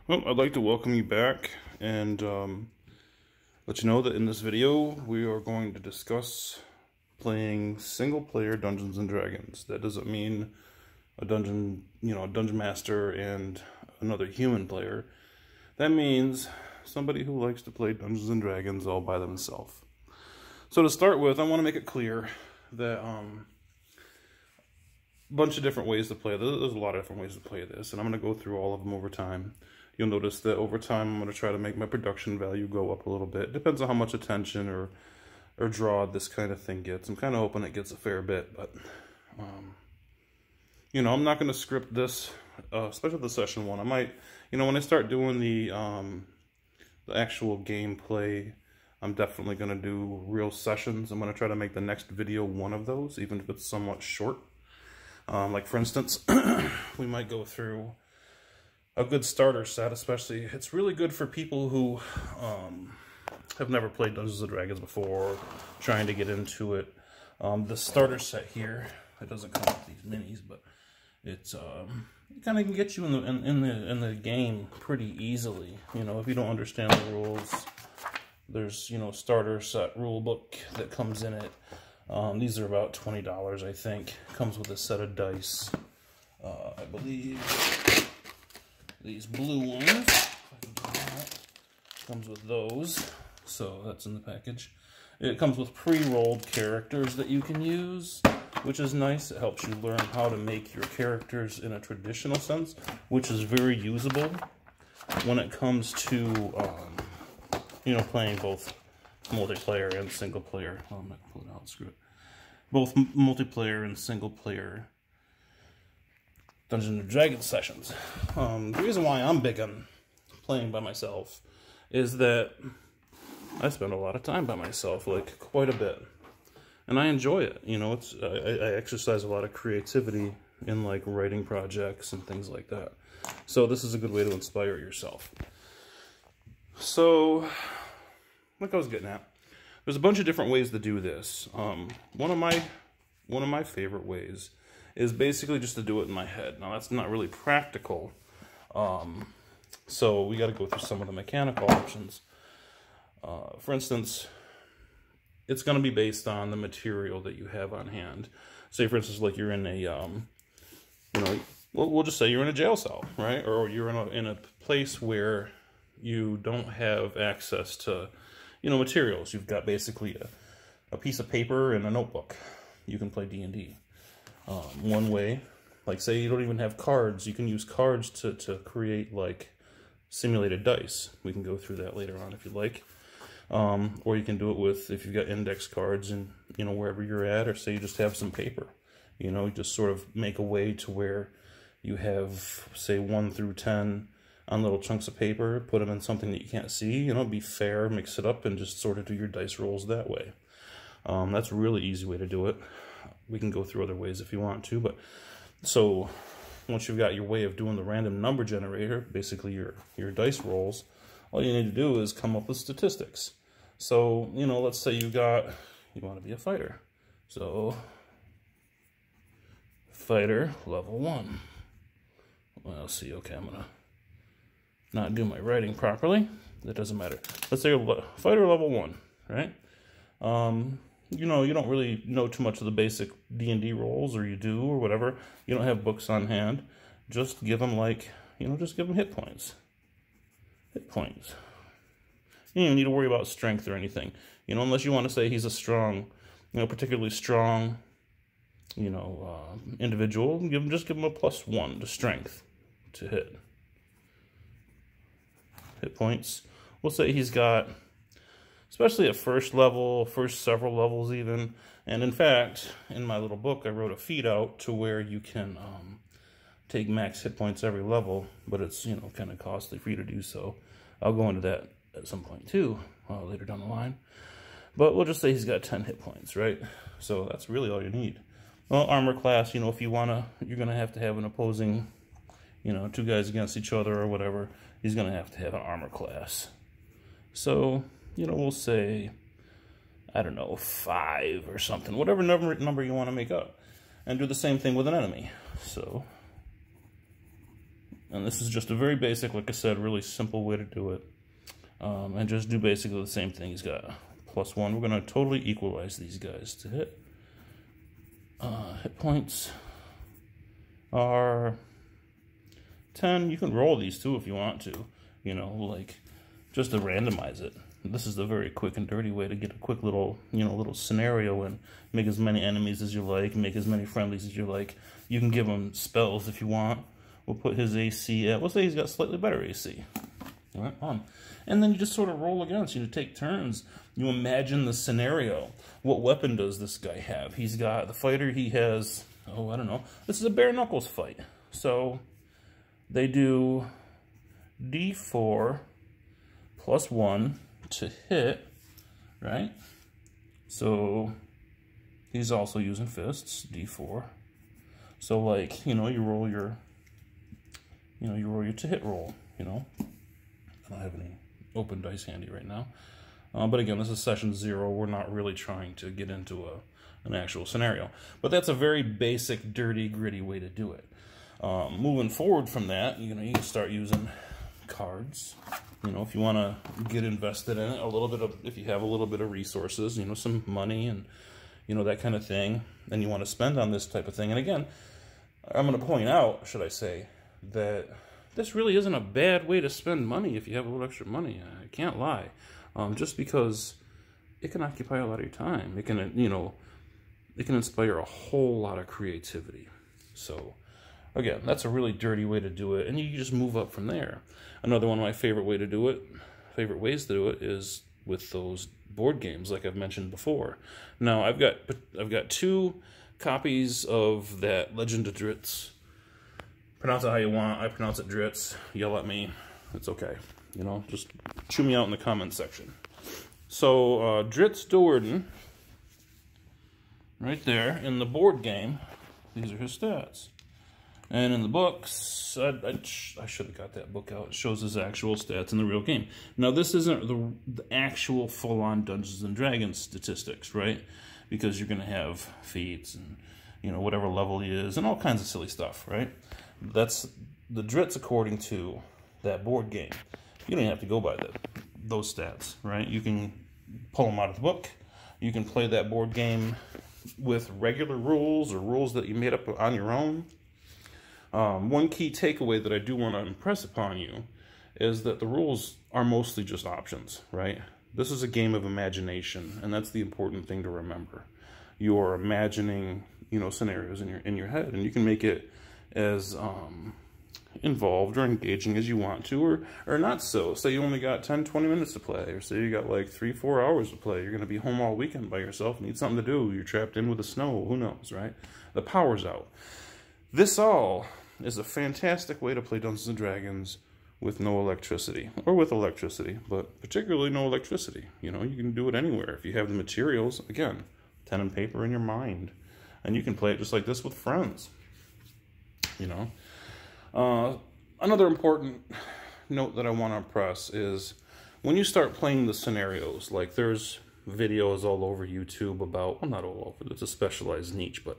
Well, I'd like to welcome you back and let you know that in this video we are going to discuss playing single-player Dungeons and Dragons. That doesn't mean a dungeon master and another human player. That means somebody who likes to play Dungeons and Dragons all by themselves. So to start with, I want to make it clear that a bunch of different ways to play this. There's a lot of different ways to play this, and I'm going to go through all of them over time. You'll notice that over time I'm going to try to make my production value go up a little bit. Depends on how much attention or draw this kind of thing gets. I'm kind of hoping it gets a fair bit, but I'm not going to script this, especially the session one. I might, when I start doing the actual gameplay, I'm definitely going to do real sessions. I'm going to try to make the next video one of those, even if it's somewhat short. Like for instance, we might go through a good starter set, especially. It's really good for people who have never played Dungeons & Dragons before, trying to get into it. The starter set here, it doesn't come with these minis, but it's it kind of can get you in the game pretty easily. If you don't understand the rules, there's starter set rule book that comes in it. These are about $20, I think. Comes with a set of dice. I believe these blue ones, if I can do that, comes with those, so that's in the package. It comes with pre-rolled characters that you can use, which is nice. It helps you learn how to make your characters in a traditional sense, which is very usable when it comes to, playing both multiplayer and single player. Oh, I'm not gonna pull it out, screw it. Both multiplayer and single player Dungeons & Dragons sessions. The reason why I'm big on playing by myself is that I spend a lot of time by myself, like quite a bit, and I enjoy it. I exercise a lot of creativity in like writing projects and things like that. So this is a good way to inspire yourself. So, like I was getting at, there's a bunch of different ways to do this. One of my favorite ways is basically just to do it in my head. Now that's not really practical, so we got to go through some of the mechanical options. For instance, it's going to be based on the material that you have on hand. Say, for instance, like you're in a, we'll just say you're in a jail cell, right? Or you're in a place where you don't have access to, materials. You've got basically a piece of paper and a notebook. You can play DnD. One way, like say you don't even have cards, you can use cards to create like simulated dice. We can go through that later on if you like. Or you can do it with, if you've got index cards and, wherever you're at, or say you just have some paper. You just sort of make a way to where you have, say, 1 through 10 on little chunks of paper, put them in something that you can't see, be fair, mix it up, and just sort of do your dice rolls that way. That's a really easy way to do it. We can go through other ways if you want to, but so once you've got your way of doing the random number generator, basically your dice rolls, all you need to do is come up with statistics. So, let's say you want to be a fighter. So, fighter level 1. Well, see, okay, I'm going to not do my writing properly. That doesn't matter. Let's say you're fighter level 1, right? You don't really know too much of the basic D&D roles, or you do, or whatever. You don't have books on hand. Just give them just give them hit points. Hit points. You don't even need to worry about strength or anything. Unless you want to say he's a strong, particularly strong, individual, just give him a +1 to strength to hit. Hit points. We'll say he's got, especially at first level, first several levels even. And in fact, in my little book, I wrote a feat out to where you can take max hit points every level, but it's, kind of costly for you to do so. I'll go into that at some point too, later down the line. But we'll just say he's got 10 hit points, right? So that's really all you need. Well, armor class, if you want to, you're going to have an opposing, 2 guys against each other or whatever. He's going to have an armor class. So, we'll say, I don't know, 5 or something. Whatever number you want to make up. And do the same thing with an enemy. So, And this is just a very basic, like I said, really simple way to do it. And just do basically the same thing. He's got +1. We're going to totally equalize these guys to hit. Hit points are 10. You can roll these too if you want to, you know, like just to randomize it. This is the very quick and dirty way to get a quick little, you know, little scenario and make as many enemies as you like, make as many friendlies as you like. You can give him spells if you want. We'll put his AC at, we'll say he's got slightly better AC. All right, on. And then you just sort of roll against. You take turns. You imagine the scenario. What weapon does this guy have? He's got the fighter. He has, oh, I don't know. This is a bare knuckles fight. So they do D4 +1 to hit, right? So he's also using fists, D4. So like, you know, you roll your to hit roll, you know. I don't have any open dice handy right now. But again, this is session 0. We're not really trying to get into an actual scenario. But that's a very basic, dirty, gritty way to do it. Moving forward from that, you know, you can start using cards. You know, if you want to get invested in it, a little bit of, if you have a little bit of resources, you know, some money and, you know, that kind of thing, and you want to spend on this type of thing. And again, I'm going to point out, should I say, that this really isn't a bad way to spend money if you have a little extra money. I can't lie. Just because it can occupy a lot of your time. It can, you know, it can inspire a whole lot of creativity. So, again, that's a really dirty way to do it, and you just move up from there. Another one of my favorite ways to do it is with those board games, like I've mentioned before. Now, I've got 2 copies of that Legend of Dritz. Pronounce it how you want. I pronounce it Dritz. Yell at me. It's okay. You know, just chew me out in the comments section. So, Dritz Doerden, right there, in the board game, these are his stats. And in the books, I should have got that book out. It shows his actual stats in the real game. Now, this isn't the actual full-on Dungeons & Dragons statistics, right? Because you're going to have feats and, you know, whatever level he is and all kinds of silly stuff, right? That's the Dritz according to that board game. You don't have to go by those stats, right? You can pull them out of the book. You can play that board game with regular rules or rules that you made up on your own. One key takeaway that I do want to impress upon you is that the rules are mostly just options, right? This is a game of imagination, and that's the important thing to remember. You're imagining, you know, scenarios in your head, and you can make it as involved or engaging as you want to, or not so. Say you only got 10, 20 minutes to play, or say you got like 3-4 hours to play. You're going to be home all weekend by yourself, need something to do. You're trapped in with the snow. Who knows, right? The power's out. This all is a fantastic way to play Dungeons & Dragons with no electricity, or with electricity, but particularly no electricity. You know, you can do it anywhere. If you have the materials, again, pen and paper in your mind, and you can play it just like this with friends, you know. Another important note that I want to press is when you start playing the scenarios, like there's videos all over YouTube about, well, not all over, it's a specialized niche, but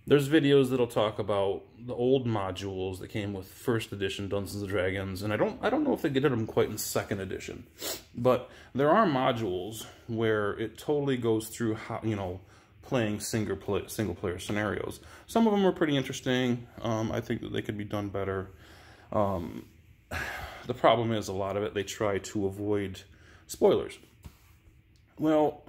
there's videos that'll talk about the old modules that came with first edition Dungeons & Dragons, and I don't know if they did them quite in second edition, but there are modules where it totally goes through how, you know, playing single player scenarios. Some of them are pretty interesting. I think that they could be done better. The problem is a lot of it, they try to avoid spoilers. Well,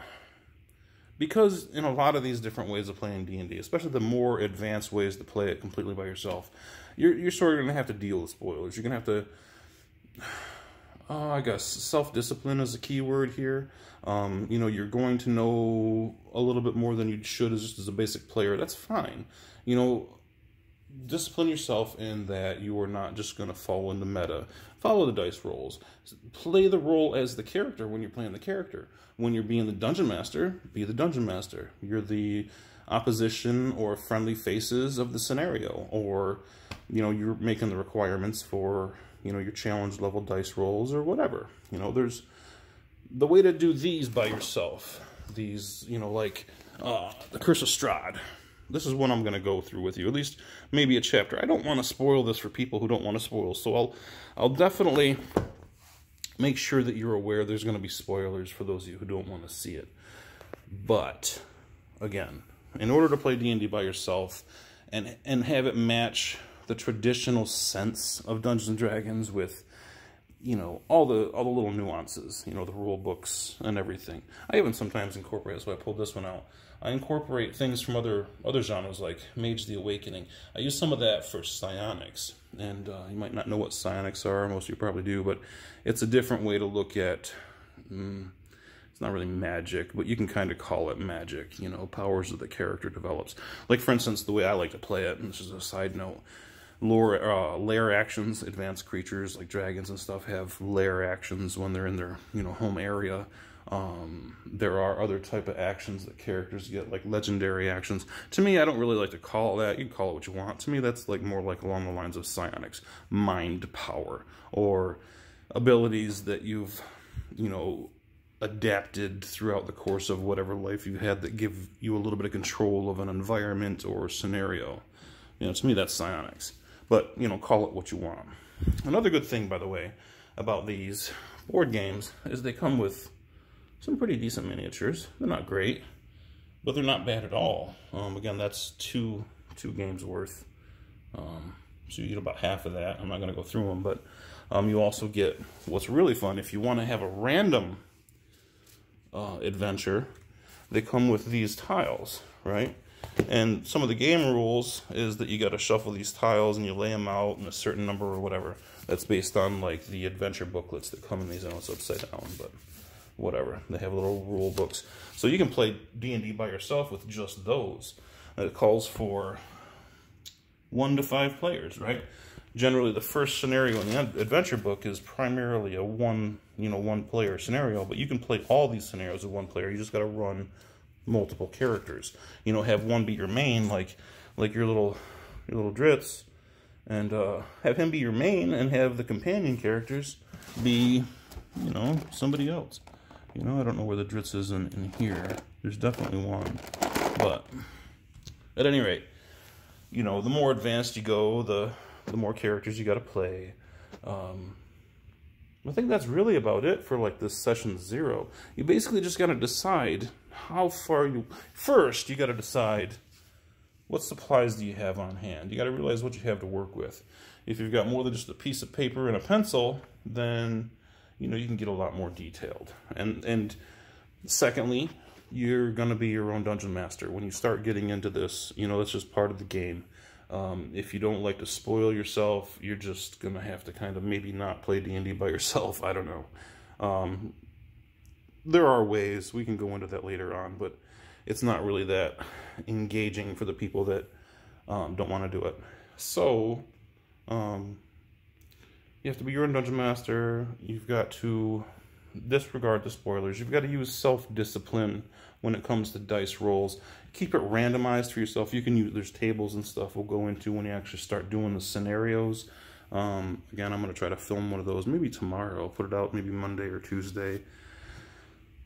because in a lot of these different ways of playing D&D, especially the more advanced ways to play it completely by yourself, you're sort of going to have to deal with spoilers. You're going to have to, I guess, self-discipline is a key word here. You know, you're going to know a little bit more than you should just as a basic player. That's fine. You know, discipline yourself in that you are not just going to follow in the meta. Follow the dice rolls. Play the role as the character when you're playing the character. When you're being the dungeon master, be the dungeon master. You're the opposition or friendly faces of the scenario. Or, you know, you're making the requirements for, you know, your challenge level dice rolls or whatever. You know, there's the way to do these by yourself. These, you know, like the Curse of Strahd, this is one I'm going to go through with you, at least maybe a chapter. I don't want to spoil this for people who don't want to spoil, so I'll definitely make sure that you're aware there's going to be spoilers for those of you who don't want to see it. But, again, in order to play D&D by yourself and have it match the traditional sense of Dungeons & Dragons with, you know, all the little nuances, you know, the rule books and everything. I even sometimes incorporate, that's why I pulled this one out, I incorporate things from other genres like Mage the Awakening. I use some of that for psionics, and you might not know what psionics are, most of you probably do, but it's a different way to look at, it's not really magic, but you can kind of call it magic, you know, powers that the character develops. Like, for instance, the way I like to play it, and this is a side note, lair actions. Advanced creatures like dragons and stuff have lair actions when they're in their, you know, home area. There are other type of actions that characters get, like legendary actions. To me, I don't really like to call that. You can call it what you want. To me, that's like more like along the lines of psionics, mind power, or abilities that you've, you know, adapted throughout the course of whatever life you had that give you a little bit of control of an environment or scenario. You know, to me, that's psionics. But, you know, call it what you want. Another good thing, by the way, about these board games is they come with some pretty decent miniatures. They're not great, but they're not bad at all. Again, that's two games worth. So you get about half of that. I'm not going to go through them, but you also get, what's really fun, if you want to have a random adventure, they come with these tiles, right? And some of the game rules is that you got to shuffle these tiles and you lay them out in a certain number or whatever. That's based on like the adventure booklets that come in these. I know it's upside down, but whatever. They have little rule books. So you can play D&D by yourself with just those. And it calls for 1 to 5 players, right? Generally, the first scenario in the adventure book is primarily a one player scenario, but you can play all these scenarios with 1 player. You just got to run multiple characters. You know, have one be your main, like your little Dritz, and have him be your main, and have the companion characters be, you know, somebody else. You know, I don't know where the Dritz is in here. There's definitely one, but at any rate, you know, the more advanced you go, the more characters you got to play. I think that's really about it for like this session 0. You basically just got to decide how far you... First, you got to decide what supplies do you have on hand. You got to realize what you have to work with. If you've got more than just a piece of paper and a pencil, then, you know, you can get a lot more detailed. And secondly, you're going to be your own dungeon master. When you start getting into this, you know, that's just part of the game. If you don't like to spoil yourself, you're just going to have to kind of maybe not play D&D by yourself. I don't know. There are ways. We can go into that later on, but it's not really that engaging for the people that don't want to do it. So, you have to be your own dungeon master. You've got to disregard the spoilers. You've got to use self-discipline when it comes to dice rolls. Keep it randomized for yourself. You can use, there's tables and stuff we'll go into when you actually start doing the scenarios. Again, I'm going to try to film one of those maybe tomorrow. I'll put it out maybe Monday or Tuesday.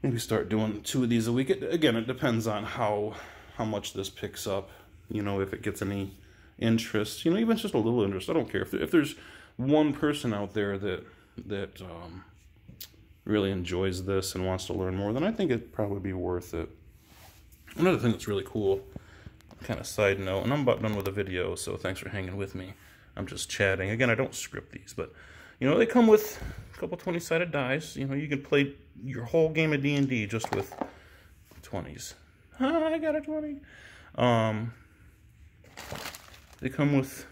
Maybe start doing 2 of these a week. Again, it depends on how much this picks up. You know, if it gets any interest. You know, even just a little interest. I don't care. If there's one person out there that really enjoys this and wants to learn more, then I think it'd probably be worth it. Another thing that's really cool, kind of side note, and I'm about done with the video, so thanks for hanging with me. I'm just chatting. Again, I don't script these, but, you know, they come with a couple 20-sided dice. You know, you can play your whole game of D&D just with 20s. I got a 20. They come with,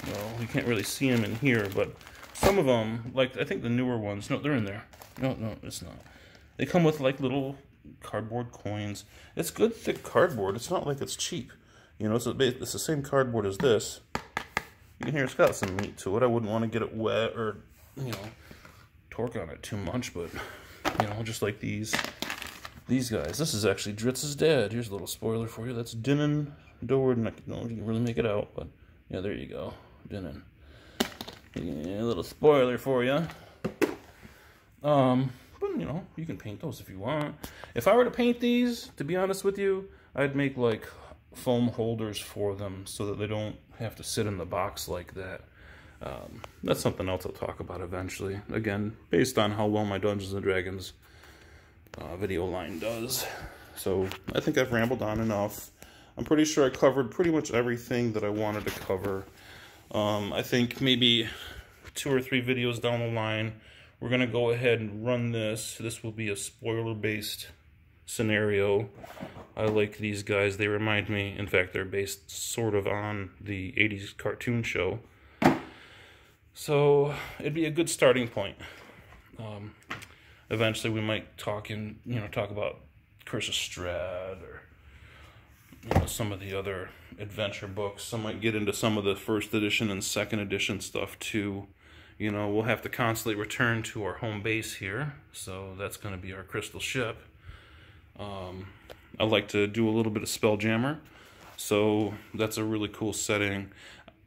well, you can't really see them in here, but some of them, like, I think the newer ones, no, they're in there. No, it's not. They come with, like, little cardboard coins. It's good thick cardboard. It's not like it's cheap. You know, it's the same cardboard as this. You can hear it's got some meat to it. I wouldn't want to get it wet or, you know, torque on it too much, but, you know, just like these guys. This is actually Dritz's dad. Here's a little spoiler for you. That's Dinnan Dord, and I don't know if you can really make it out, but yeah, there you go. Dinnan. Yeah, a little spoiler for you. But, you know, you can paint those if you want. If I were to paint these, to be honest with you, I'd make like foam holders for them so that they don't have to sit in the box like that. That's something else I'll talk about eventually. Again, based on how well my Dungeons & Dragons video line does. So I think I've rambled on enough. I'm pretty sure I covered pretty much everything that I wanted to cover. I think maybe 2 or 3 videos down the line, we're going to go ahead and run this. This will be a spoiler-based scenario. I like these guys. They remind me, in fact, they're based sort of on the 80s cartoon show. So it'd be a good starting point. Eventually we might talk about Curse of Strahd, or some of the other adventure books. I might get into some of the 1st edition and 2nd edition stuff too. We'll have to constantly return to our home base here, so that's going to be our crystal ship. I like to do a little bit of Spelljammer, so that's a really cool setting.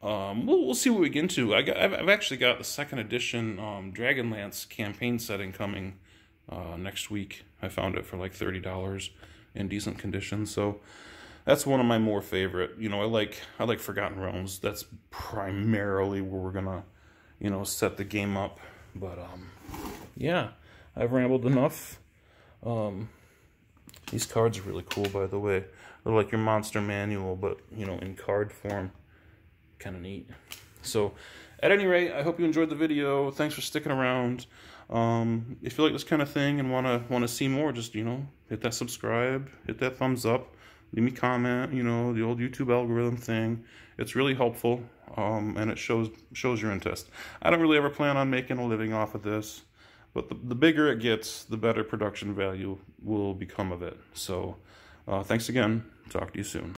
We'll see what we get into. I've actually got the 2nd edition Dragonlance campaign setting coming next week. I found it for like $30 in decent condition, so that's one of my more favorite. I like Forgotten Realms. That's primarily where we're gonna set the game up. But yeah, I've rambled enough. These cards are really cool, by the way. They're like your monster manual, but in card form. Kind of neat. So at any rate, I hope you enjoyed the video. Thanks for sticking around. If you like this kind of thing and want to see more, just hit that subscribe, hit that thumbs up, leave me a comment, the old YouTube algorithm thing. It's really helpful, and it shows your interest. I don't really ever plan on making a living off of this, but the bigger it gets, the better production value will become of it. So thanks again. Talk to you soon.